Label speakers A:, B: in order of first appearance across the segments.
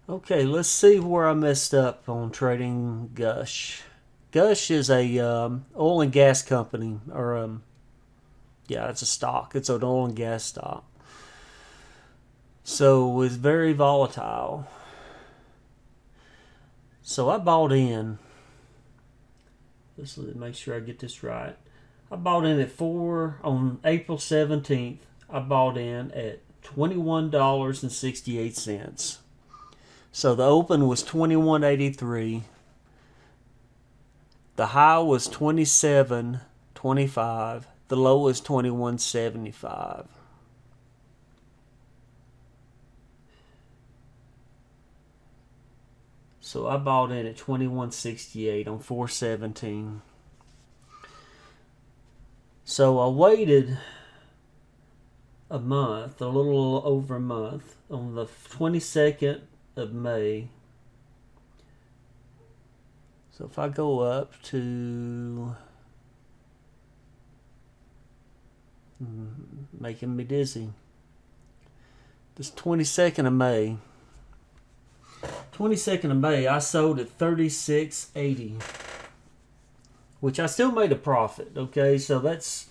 A: Okay, let's see where I messed up on trading GUSH. GUSH is a oil and gas company, or yeah, it's a stock. It's an oil and gas stock. So it's very volatile. So I bought in. Let's make sure I get this right. I bought in at on April 17th. I bought in at $21.68. So the open was 21.83. The high was 27.25. The low was 21.75. So I bought in at 21.68 on 417. So I waited a month, a little over a month, on the 22nd of May. So if I go up to making me dizzy. This 22nd of May. 22nd of May, I sold at 36.80, which I still made a profit. Okay, so that's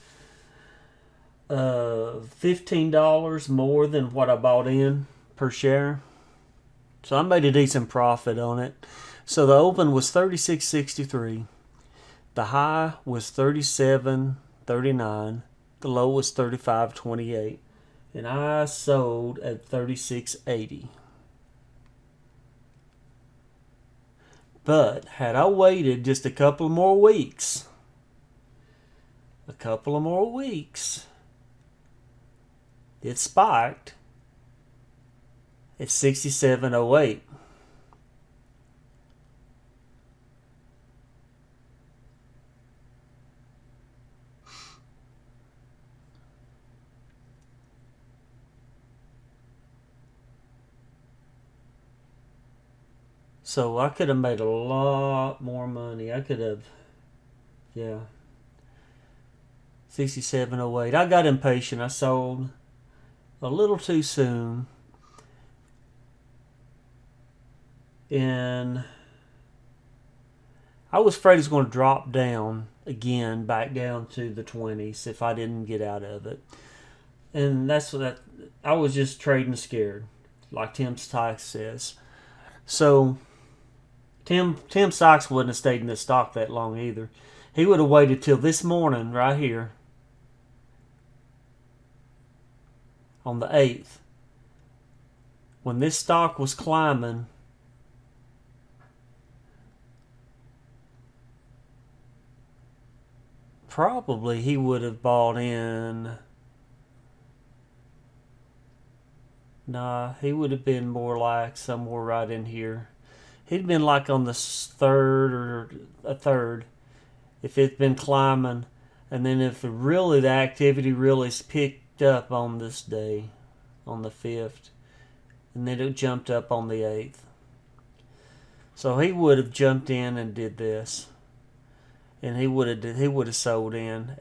A: $15 more than what I bought in per share. So I made a decent profit on it. So the open was 36.63. The high was 37.39. The low was 35.28. And I sold at 36.80. But had I waited just a couple more weeks, it spiked at 67.08. So I could have made a lot more money. I could have, yeah, 67.08. I got impatient. I sold a little too soon. And I was afraid it was going to drop down again, back down to the 20s if I didn't get out of it. And that's what I was just trading scared, like Tim Sykes says. So Tim Sykes wouldn't have stayed in this stock that long either. He would have waited till this morning right here on the 8th when this stock was climbing. Probably he would have bought in. Nah, he would have been more like somewhere right in here. He'd been like on the third or a third if it'd been climbing, and then if the activity really picked up on this day, on the 5th, and then it jumped up on the 8th. So he would have jumped in and did this, and he would have sold in.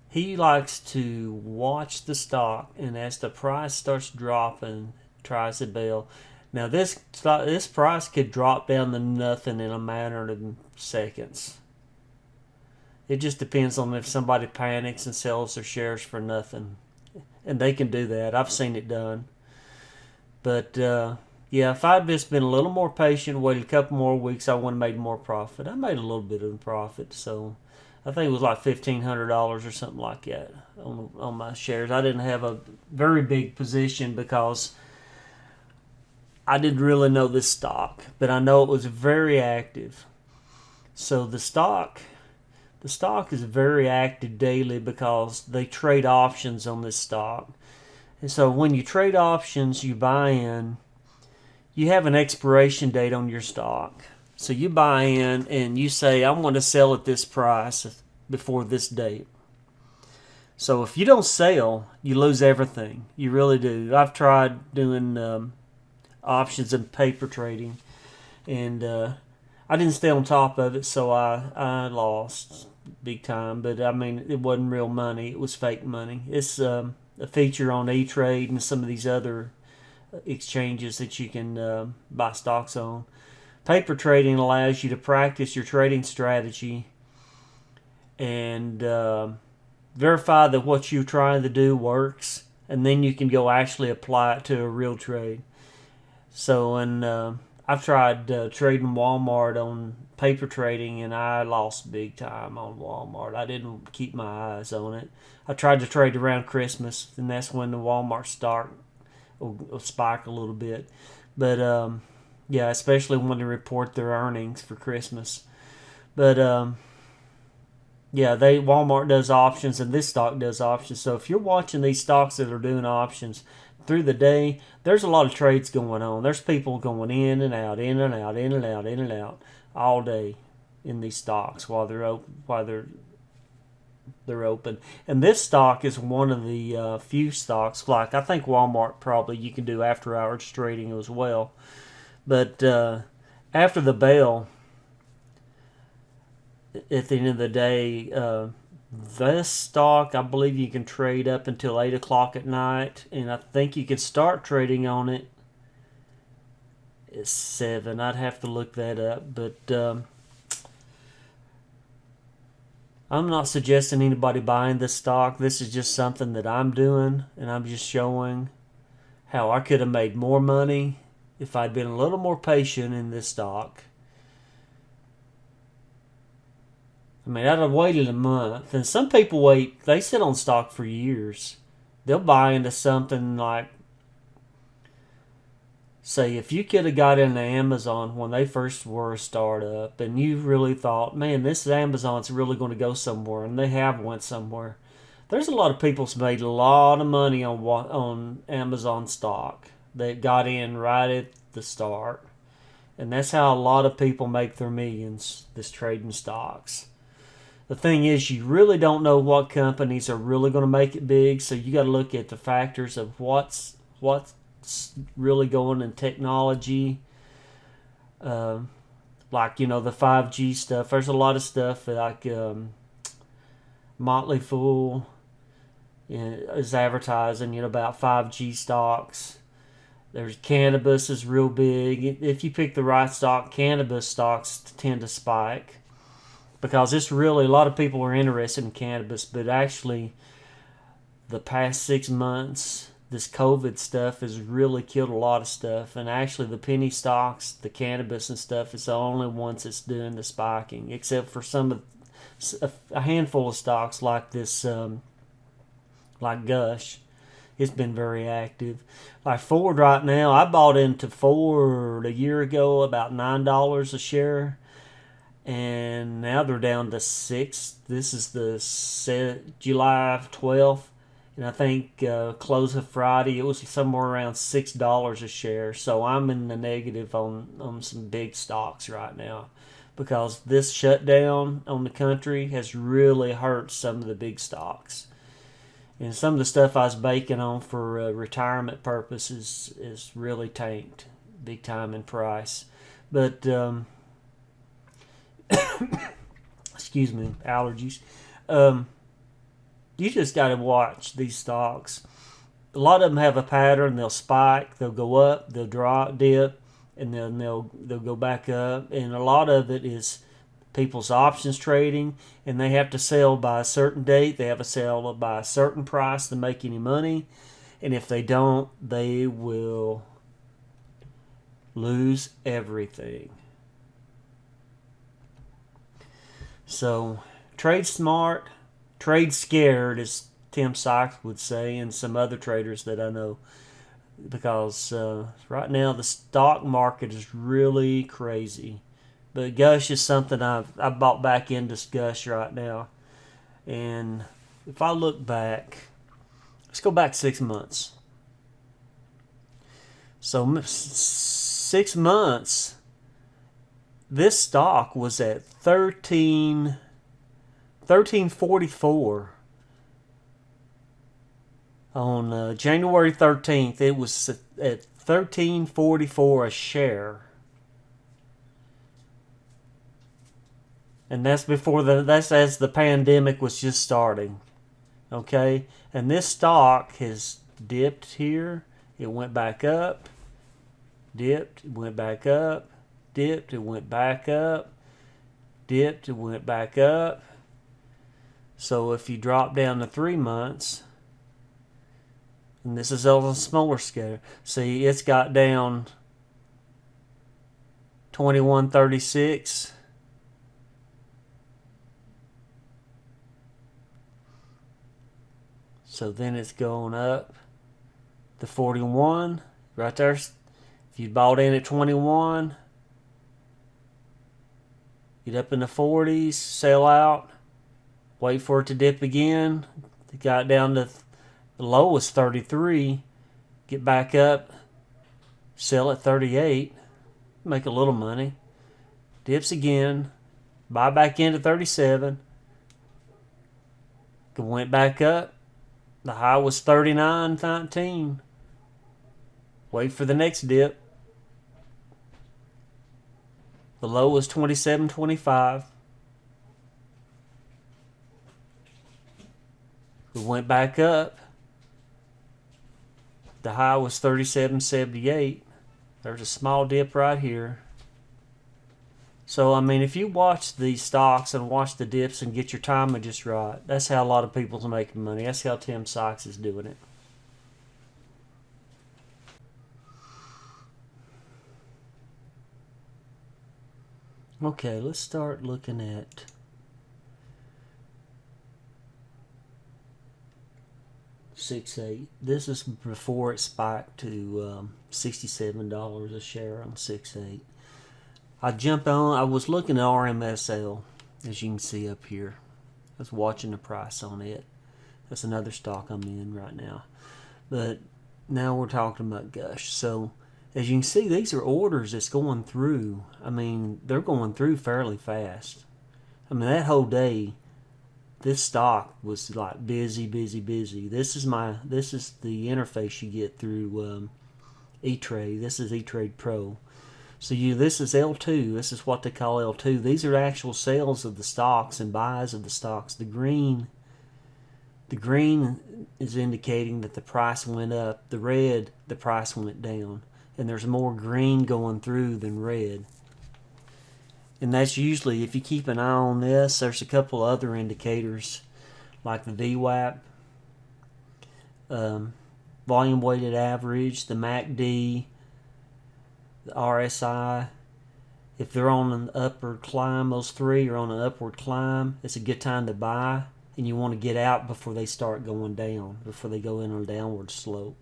A: He likes to watch the stock, and as the price starts dropping, tries to bail. Now this price could drop down to nothing in a matter of seconds. It just depends on if somebody panics and sells their shares for nothing, and they can do that. I've seen it done. But yeah, if I'd just been a little more patient, waited a couple more weeks, I would have made more profit. I made a little bit of profit, so I think it was like $1,500 or something like that on my shares. I didn't have a very big position because I didn't really know this stock, but I know it was very active. So the stock is very active daily because they trade options on this stock. And so when you trade options, you buy in, you have an expiration date on your stock. So you buy in and you say, I'm going to sell at this price before this date. So if you don't sell, you lose everything. You really do. I've tried doing options and paper trading, and I didn't stay on top of it, so I lost big time. But I mean, it wasn't real money; it was fake money. It's a feature on Etrade and some of these other exchanges that you can buy stocks on. Paper trading allows you to practice your trading strategy and verify that what you're trying to do works, and then you can go actually apply it to a real trade. So, and I've tried trading Walmart on paper trading, and I lost big time on Walmart. I didn't keep my eyes on it. I tried to trade around Christmas, and that's when the Walmart stock will spike a little bit. But yeah, especially when they report their earnings for Christmas. But yeah, Walmart does options, and this stock does options. So if you're watching these stocks that are doing options through the day, there's a lot of trades going on. There's people going in and out, in and out, in and out, in and out all day in these stocks while they're open. They're open. And this stock is one of the few stocks. Like I think Walmart probably you can do after hours trading as well. But after the bell, at the end of the day, this stock, I believe you can trade up until 8 o'clock at night, and I think you can start trading on it at 7. I'd have to look that up, but I'm not suggesting anybody buying this stock. This is just something that I'm doing, and I'm just showing how I could have made more money if I'd been a little more patient in this stock. I mean, I'd have waited a month. And some people they sit on stock for years. They'll buy into something like, say, if you could have got into Amazon when they first were a startup and you really thought, man, this Amazon's really going to go somewhere, and they have went somewhere. There's a lot of people who's made a lot of money on Amazon stock that got in right at the start. And that's how a lot of people make their millions, this trading stocks. The thing is, you really don't know what companies are really going to make it big, so you got to look at the factors of what's really going in technology, like the 5G stuff. There's a lot of stuff like Motley Fool is advertising about 5G stocks. There's cannabis is real big. If you pick the right stock, cannabis stocks tend to spike. Because it's really, a lot of people are interested in cannabis, but actually the past 6 months, this COVID stuff has really killed a lot of stuff. And actually the penny stocks, the cannabis and stuff, is the only ones that's doing the spiking, except for a handful of stocks like this, like GUSH. It's been very active. Like Ford right now, I bought into Ford a year ago about $9 a share. And now they're down to 6. This is the July 12th, and I think close of Friday it was somewhere around $6 a share. So I'm in the negative on some big stocks right now because this shutdown on the country has really hurt some of the big stocks. And some of the stuff I was baking on for retirement purposes is really tanked big time in price. But excuse me, allergies. You just got to watch these stocks. A lot of them have a pattern. They'll spike, they'll go up, they'll drop, dip, and then they'll go back up. And a lot of it is people's options trading, and they have to sell by a certain date. They have to sell by a certain price to make any money. And if they don't, they will lose everything. So, trade smart, trade scared, as Tim Sykes would say, and some other traders that I know. Because right now the stock market is really crazy. But GUSH is something I've bought back into GUSH right now. And if I look back, let's go back 6 months. So 6 months, this stock was at 13.44 on January 13th. It was at 13.44 a share, and that's that's as the pandemic was just starting. Okay, and this stock has dipped here. It went back up. dipped, it went back up, dipped, it went back up, dipped, it went back up. So if you drop down to 3 months, and this is on a smaller scale, see it's got down 21.36. So then it's going up to 41 right there. If you bought in at 21, get up in the 40s, sell out, wait for it to dip again. It got down to the low was 33, get back up, sell at 38, make a little money, dips again, buy back into 37, went back up, the high was 39.19, wait for the next dip, the low was 27.25, we went back up, the high was 37.78. There's a small dip right here. So, I mean, if you watch these stocks and watch the dips and get your timing just right, that's how a lot of people's making money. That's how Tim Sykes is doing it. Okay, let's start looking at .68. This is before it spiked to $67 a share on .68. I jumped on. I was looking at RMSL, as you can see up here. I was watching the price on it. That's another stock I'm in right now. But now we're talking about GUSH. So as you can see, these are orders that's going through. I mean, they're going through fairly fast. I mean, that whole day, this stock was like busy. This is the interface you get through Etrade. This is Etrade Pro. So this is L2. This is what they call L2. These are actual sales of the stocks and buys of the stocks. The green is indicating that the price went up. The red, the price went down. And there's more green going through than red. And that's usually, if you keep an eye on this, there's a couple other indicators like the VWAP, volume weighted average, the MACD, the RSI. If they're on an upward climb, those three are on an upward climb, it's a good time to buy, and you want to get out before they start going down, before they go in on a downward slope.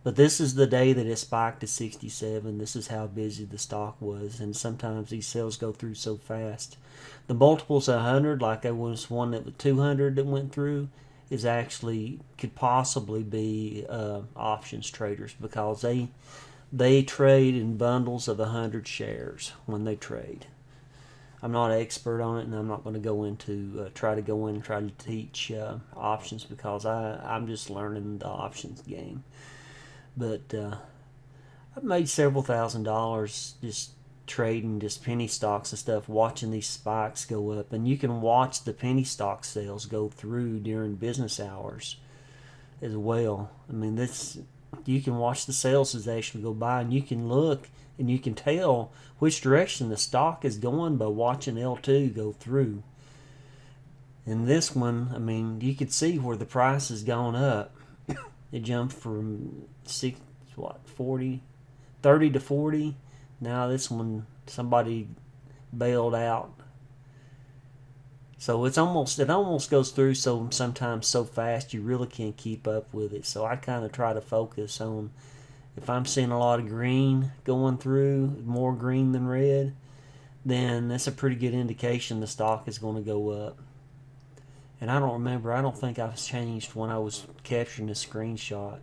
A: But this is the day that it spiked to 67. This is how busy the stock was, and sometimes these sales go through so fast. The multiples of 100, like there was one that was 200 that went through, is actually could possibly be options traders, because they trade in bundles of 100 shares when they trade. I'm not an expert on it, and I'm not going to go into try to teach options, because I'm just learning the options game. But I've made several $1,000s just trading just penny stocks and stuff, watching these spikes go up. And you can watch the penny stock sales go through during business hours as well. I mean, you can watch the sales as they actually go by, and you can look and you can tell which direction the stock is going by watching L2 go through. In this one, I mean, you could see where the price has gone up. It jumped from 30 to 40. Now this one, somebody bailed out. So it almost goes through sometimes so fast you really can't keep up with it. So I kind of try to focus on, if I'm seeing a lot of green going through, more green than red, then that's a pretty good indication the stock is going to go up. And I don't think I've changed when I was capturing the screenshot.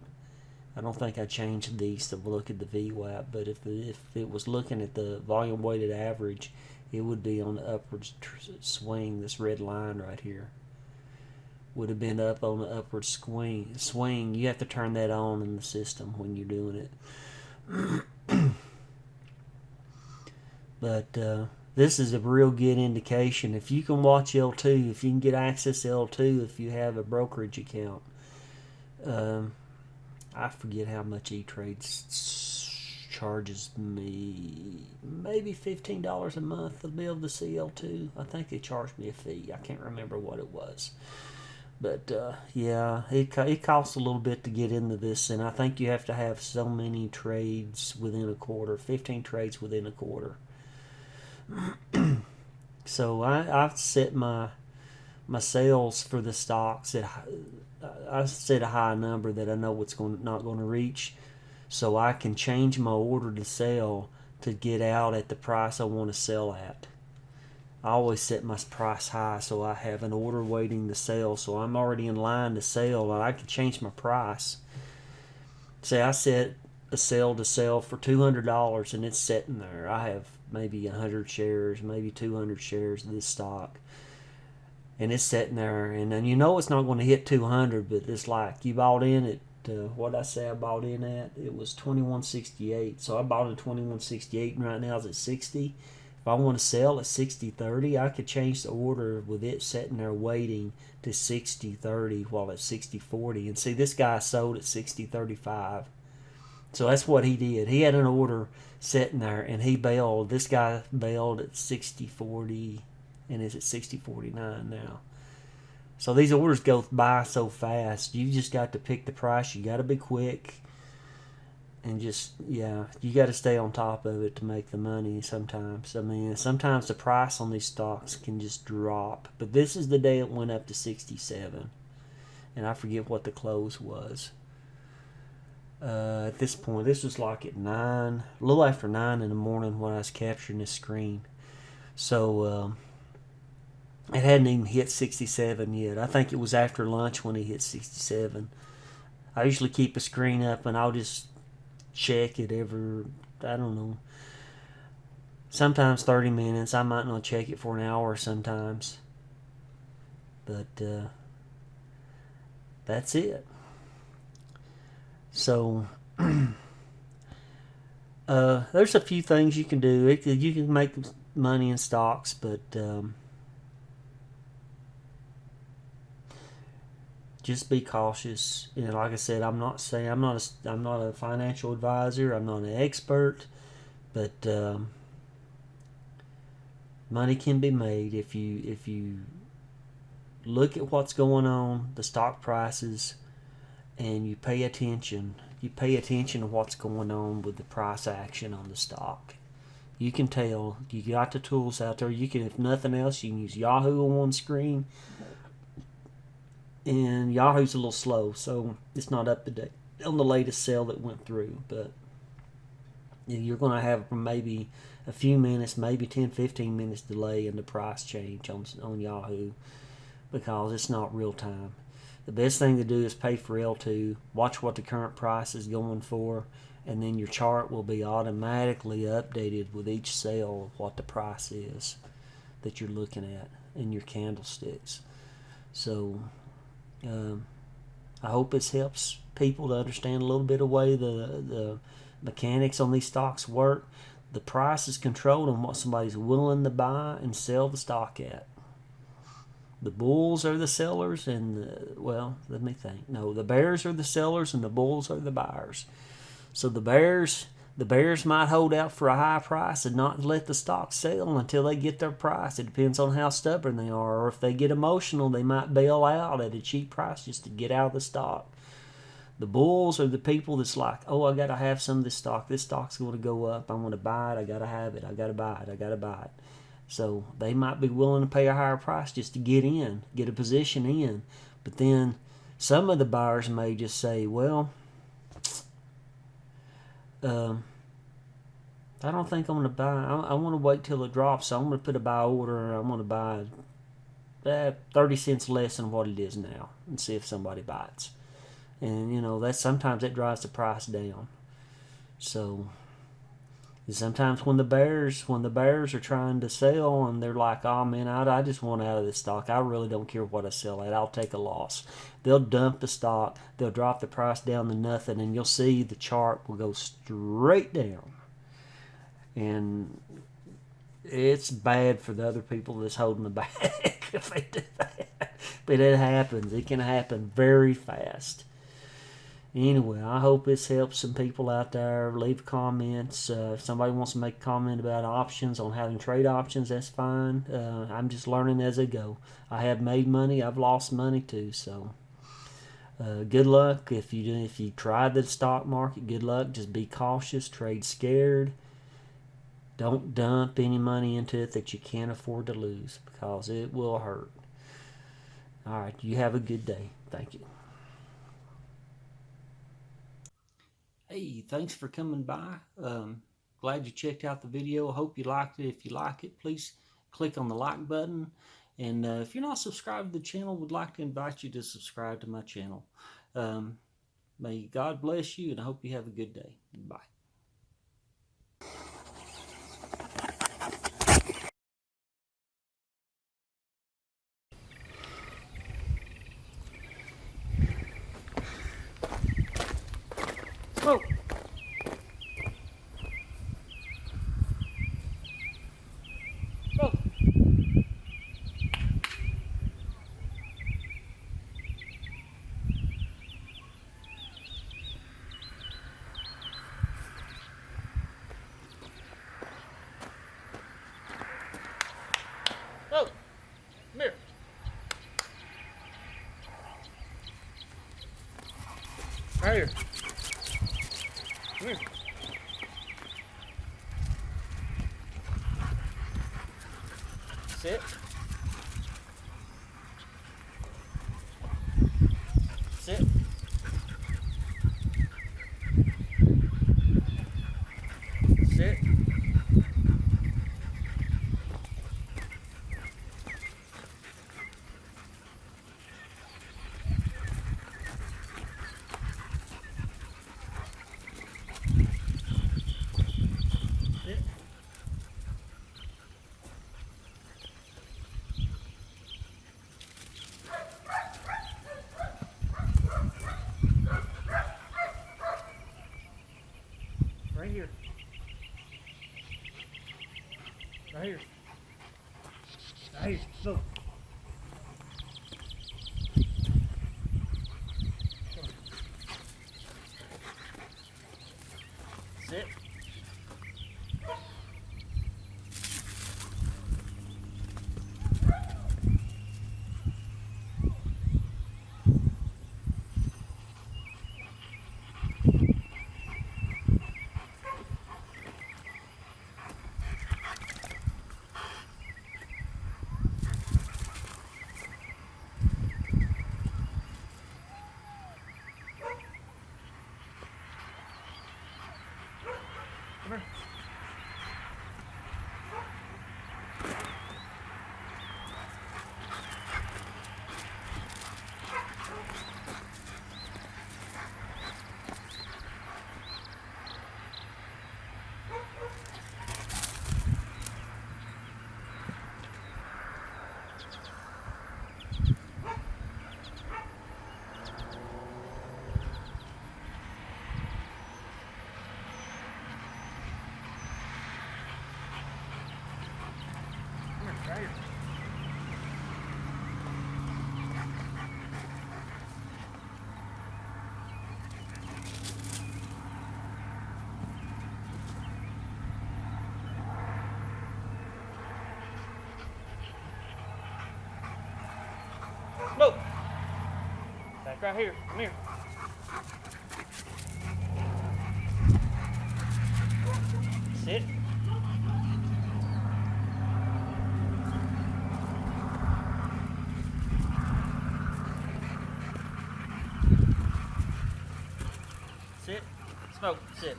A: I don't think I changed these to look at the VWAP, but if it was looking at the volume weighted average, it would be on the upward swing. This red line right here would have been up on the upward swing. You have to turn that on in the system when you're doing it. But this is a real good indication. If you can watch L2, if you can get access to L2, if you have a brokerage account, I forget how much E-Trade's charges me maybe $15 a month to be able to sell too. I think they charged me a fee. I can't remember what it was. But yeah, it costs a little bit to get into this, and I think you have to have so many trades within a quarter, 15 trades within a quarter. So I've set my sales for the stocks at I set a high number that I know it's not going to reach, so I can change my order to sell to get out at the price I want to sell at. I always set my price high so I have an order waiting to sell, so I'm already in line to sell and I can change my price. Say I set a sell to sell for $200 and it's sitting there. I have maybe 100 shares, maybe 200 shares of this stock, and it's sitting there, and then you know it's not going to hit 200, but it's like you bought in at what I say I bought in at, it was 21.68, so I bought at 21.68 and right now it's at 60. If I want to sell at 60.30, I could change the order with it sitting there waiting to 60.30 while it's 60.40. And see, this guy sold at 60.35. So that's what he did. He had an order sitting there and he bailed. This guy bailed at 60.40 and is at 60.49 now. So these orders go by so fast. You just got to pick the price. You got to be quick. And just, yeah, you got to stay on top of it to make the money sometimes. I mean, sometimes the price on these stocks can just drop. But this is the day it went up to 67. And I forget what the close was. At this point, this was like at 9, a little after 9 in the morning when I was capturing this screen. So, it hadn't even hit 67 yet. I think it was after lunch when it hit 67. I usually keep a screen up and I'll just check it every, I don't know, sometimes 30 minutes. I might not check it for an hour sometimes. But that's it. So there's a few things you can do. You can make money in stocks, but just be cautious. And like I said, I'm not a financial advisor. I'm not an expert, but money can be made if you look at what's going on, the stock prices, and you pay attention. You pay attention to what's going on with the price action on the stock. You can tell. You got the tools out there. You can, if nothing else, you can use Yahoo on one screen. And Yahoo's a little slow, so it's not up to date on the latest sale that went through. But you're going to have maybe a few minutes, maybe 10, 15 minutes delay in the price change on Yahoo because it's not real time. The best thing to do is pay for L2, watch what the current price is going for, and then your chart will be automatically updated with each sale of what the price is that you're looking at in your candlesticks. So I hope this helps people to understand a little bit of the way the mechanics on these stocks work. The price is controlled on what somebody's willing to buy and sell the stock at. The bulls are the sellers and let me think. No, the bears are the sellers and the bulls are the buyers. So the bears might hold out for a high price and not let the stock sell until they get their price. It depends on how stubborn they are. Or if they get emotional, they might bail out at a cheap price just to get out of the stock. The bulls are the people that's like, oh, I got to have some of this stock. This stock's going to go up. I'm going to buy it. I got to have it. I got to buy it. I got to buy it. So they might be willing to pay a higher price just to get in, get a position in. But then some of the buyers may just say, well, I don't think I'm going to buy. I want to wait till it drops, so I'm going to put a buy order. I'm going to buy 30 cents less than what it is now and see if somebody bites. And, that's sometimes that drives the price down. So sometimes when the bears are trying to sell and they're like, oh man, I just want out of this stock. I really don't care what I sell at. I'll take a loss. They'll dump the stock. They'll drop the price down to nothing, and you'll see the chart will go straight down. And it's bad for the other people that's holding the bag if they do that. But it happens. It can happen very fast. Anyway, I hope this helps some people out there. Leave comments. If somebody wants to make a comment about options on having trade options, that's fine. I'm just learning as I go. I have made money. I've lost money too. So good luck if you try the stock market. Good luck. Just be cautious. Trade scared. Don't dump any money into it that you can't afford to lose because it will hurt. All right. You have a good day. Thank you. Hey, thanks for coming by. Glad you checked out the video. Hope you liked it. If you like it, please click on the like button. And if you're not subscribed to the channel, would like to invite you to subscribe to my channel. May God bless you, and I hope you have a good day. Bye. Whoa. Whoa. Whoa. Come here. Right here. Come here. Sit. Sit. Sit. Sit. Right here. Right here. Right here. So. Sit. Come here. Right here. No. Back right here. Come here. Sit. Sit. Smoke. Sit.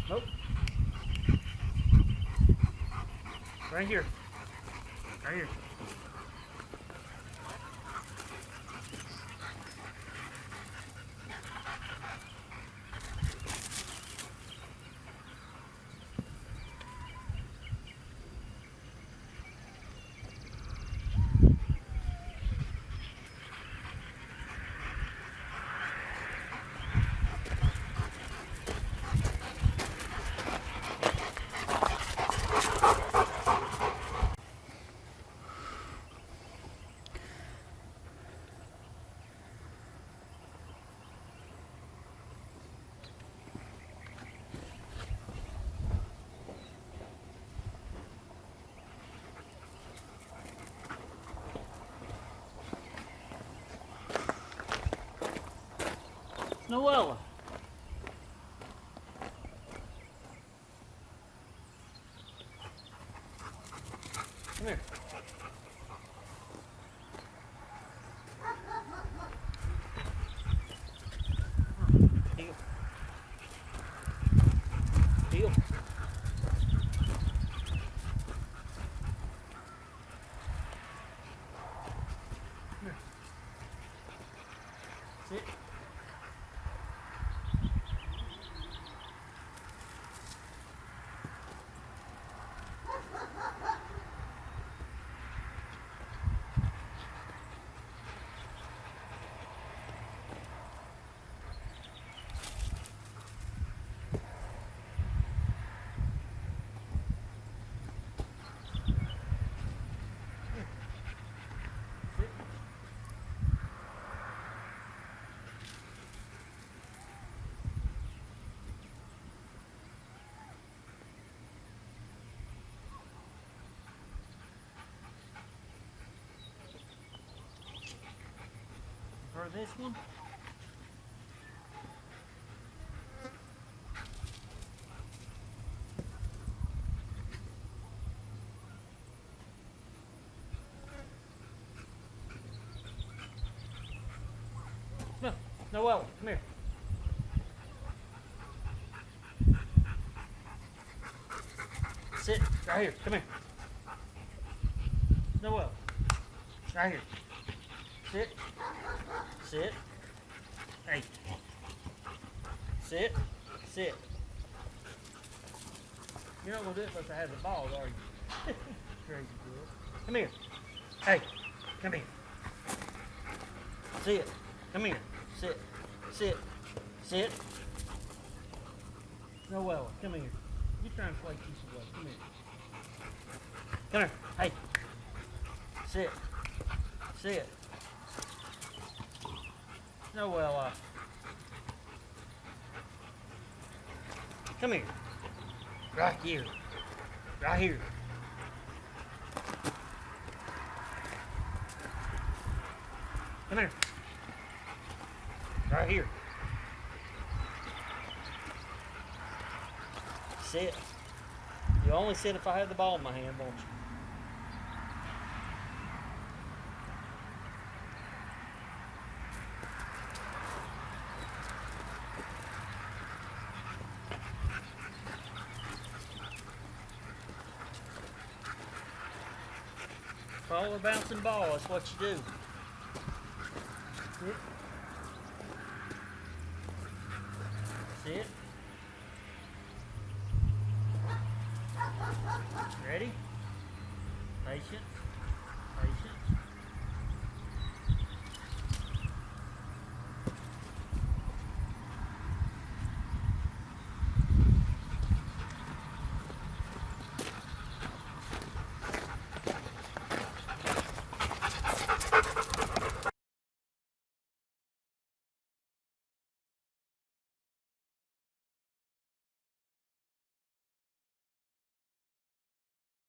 A: Nope. Right here. Right here. Noella. Come here. Heel. Heel. Come here. Sit. For this one. No, Noelle, come here. Sit right here. Come here. Noelle, right here. Sit. Sit. Hey. Sit. Sit. You're not gonna do it unless I have the balls, are you? Crazy girl. Come here. Hey. Come here. Sit. Come here. Sit. Sit. Sit. Noelle, come here. You trying to play piece of wood. Come here. Come here. Hey. Sit. Sit. Noelle. Come here. Right here. Right here. Come here. Right here. Sit. You only sit if I have the ball in my hand, won't you? Follow a bouncing ball, that's what you do. Sit.